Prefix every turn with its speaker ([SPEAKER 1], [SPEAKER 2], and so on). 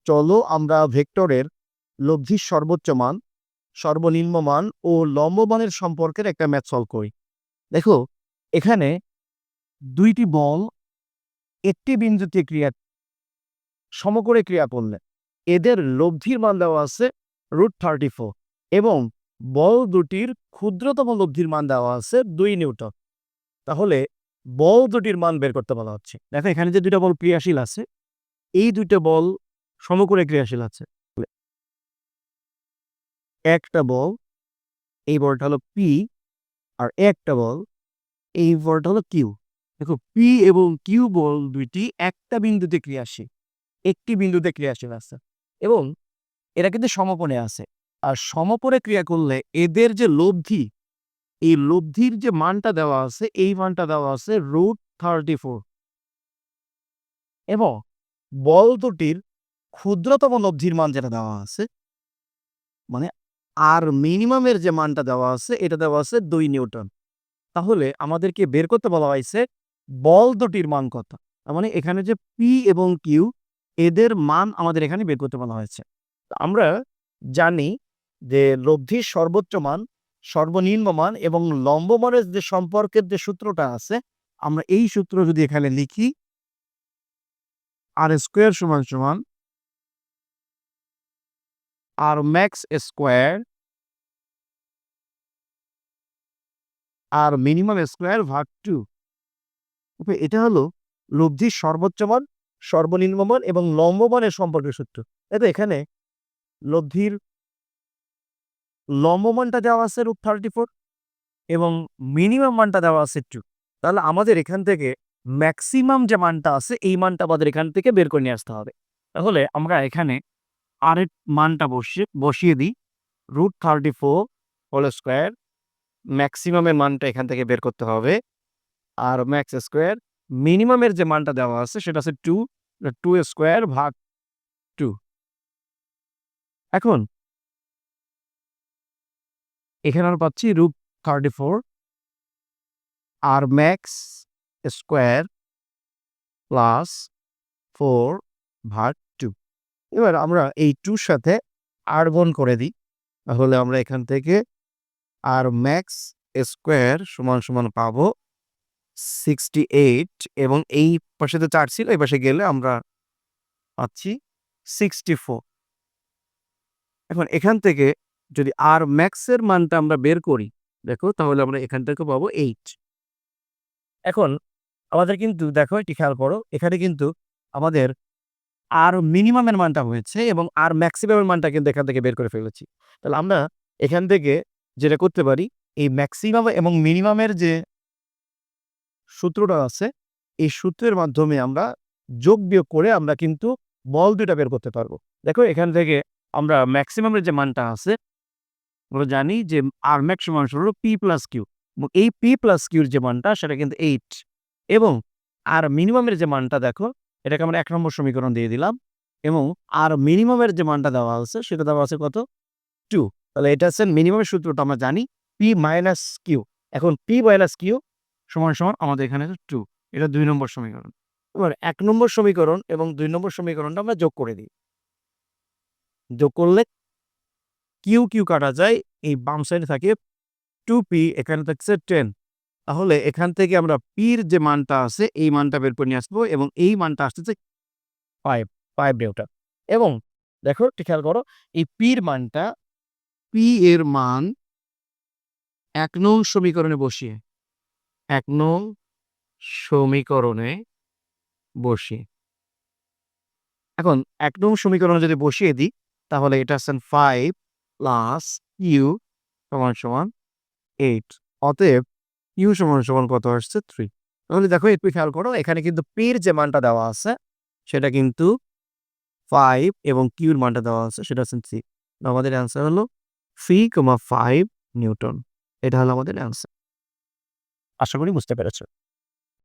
[SPEAKER 1] চলো আমরা ভেক্টরের লব্ধির সর্বোচ্চ মান, সর্বনিম্ন মান ও লম্ব মানের সম্পর্কের একটা ম্যাথ সলভ করি। দেখো এখানে দুইটি বল একটি বিন্দুতে সমকোণে ক্রিয়া করলে এদের লব্ধির মান দেওয়া আছে √34 এবং বল দুটির ক্ষুদ্রতম লব্ধির মান দেওয়া আছে 2 নিউটন। তাহলে বল দুটির মান বের করতে বলা হচ্ছে। দেখো এখানে যে দুইটা বল ক্রিয়াশীল আছে, এই দুইটা বল সমকোণে ক্রিয়াশীল আছে। একটা বল, এই বলটা হলো পি, আর একটা বল, এই বলটা হলো কিউ। দেখো পি এবং কিউ বল দুইটি একটা বিন্দুতে ক্রিয়াশীল, একটি বিন্দুতে ক্রিয়াশীল আছে এবং এরা কিন্তু সমকোণে আছে। আর সমকোণে ক্রিয়া করলে এদের যে লব্ধি, এই লব্ধির যে মানটা দেওয়া আছে, এই মানটা দেওয়া আছে √34 এবং বল দুটির ক্ষুদ্রতম লব্ধির মান যেটা দেওয়া আছে, মানে আর মিনিমামের যে মানটা দেওয়া আছে, এটা দেওয়া আছে 2 নিউটন। তাহলে আমাদেরকে বের করতে বলা হয়েছে বল দুটির মান কত। তার মানে এখানে যে পি এবং কিউ, এদের মান আমাদের এখানে বের করতে বলা হয়েছে। আমরা জানি যে লব্ধির সর্বোচ্চ মান, সর্বনিম্ন মান এবং লম্ব মানের যে সম্পর্কের যে সূত্রটা আছে, আমরা এই সূত্র যদি এখানে লিখি, r² = r max স্কয়ার আর মিনিমাম স্কয়ার ভাগ 2। এটা হলো লব্ধির সর্বোচ্চ মান, সর্বনিম্ন মান এবং লম্ব মানের সম্পর্কের সূত্র। তো এখানে লব্ধির লম্ব মানটা দেওয়া আছে √34 এবং মিনিমাম মানটা দেওয়া আছে 2। তাহলে আমাদের এখান থেকে ম্যাক্সিমাম যে মানটা আছে, এই মানটা আমাদের এখান থেকে বের করে নিয়ে আসতে হবে। তাহলে আমরা এখানে আর এর মানটা বসিয়ে দিই, √34² ম্যাক্সিমামের মানটা এখান থেকে বের করতে হবে, আর ম্যাক্স স্কোয়ার মিনিমামের যে মানটা দেওয়া আছে সেটা আছে 2² ভাগ 2। এখন এখানে আমরা পাচ্ছি √34 আর ম্যাক্স স্কোয়ার প্লাস 4 ভাগ 2। এবার আমরা এই 2 সাথে আর গুণ করে দিই। তাহলে আমরা এখান থেকে আর ম্যাক্স স্কোয়ার সমান পাবো 68 এবং এই পাশে তো 4 ছিল, এই পাশে গেলে আমরা পাচ্ছি 64। এখন এখান থেকে যদি আর ম্যাক্সের মানটা আমরা বের করি, দেখো তাহলে আমরা এখান থেকে পাবো 8। এখন আমাদের কিন্তু দেখো এটি খেয়াল করো, এখানে কিন্তু আমাদের আর মিনিমামের মানটা হয়েছে এবং আর ম্যাক্সিমামের মানটা কিন্তু এখান থেকে বের করে ফেলেছি। তাহলে আমরা এখান থেকে যেটা করতে পারি, এই ম্যাক্সিমাম এবং মিনিমামের যে সূত্রটা আছে, এই সূত্রের মাধ্যমে আমরা যোগ বিয়োগ করে আমরা কিন্তু বল দুটা বের করতে পারবো। দেখো এখান থেকে আমরা ম্যাক্সিমামের যে মানটা আছে, আমরা জানি যে আর ম্যাক্স সমান হলো পি প্লাস কিউ এবং এই পি প্লাস কিউর যে মানটা সেটা কিন্তু 8 এবং আর মিনিমামের যে মানটা দেখো, এটাকে আমরা 1 নম্বর সমীকরণ দিয়ে দিলাম এবং আর মিনিমামের যে মানটা দেওয়া আছে সেটা দেওয়া আছে কত, 2। তাহলে এটা হচ্ছে মিনিমামের সূত্রটা আমরা জানি পি মাইনাস কিউ। এখন পি মাইনাস কিউ সমান আমাদের এখানে 2, এটা 2 নম্বর সমীকরণ। এবার 1 নম্বর সমীকরণ এবং 2 নম্বর সমীকরণটা আমরা যোগ করে দিই। যোগ করলে কিউ কিউ কাটা যায়, এই বাম সাইডে থাকে 2p, এখানে থাকছে 10। তাহলে এখান থেকে আমরা পির যে মানটা আছে এই মানটা বের করে নিয়ে আসবো এবং এই মানটা আসতেছে 5 নিউটন। এবং দেখো একটু খেয়াল করো, এই পির মানটা, পি এর মান 1 নং সমীকরণে বসিয়ে 1 নং সমীকরণে বসিয়ে এখন 1 নং সমীকরণে যদি বসিয়ে দিই, তাহলে এটা হচ্ছে 5 প্লাস কিউ সমান 8। অতএব কিউ সমান কত আসছে, 3। তাহলে দেখো একটু খেয়াল করো, এখানে কিন্তু পির যে মানটা দেওয়া আছে সেটা কিন্তু 5 এবং কিউর মানটা দেওয়া আছে সেটা হচ্ছে 3। আমাদের অ্যান্সার হলো 3,5 নিউটন। এটা হলো আমাদের অ্যান্সার। আশা করি বুঝতে পেরেছো।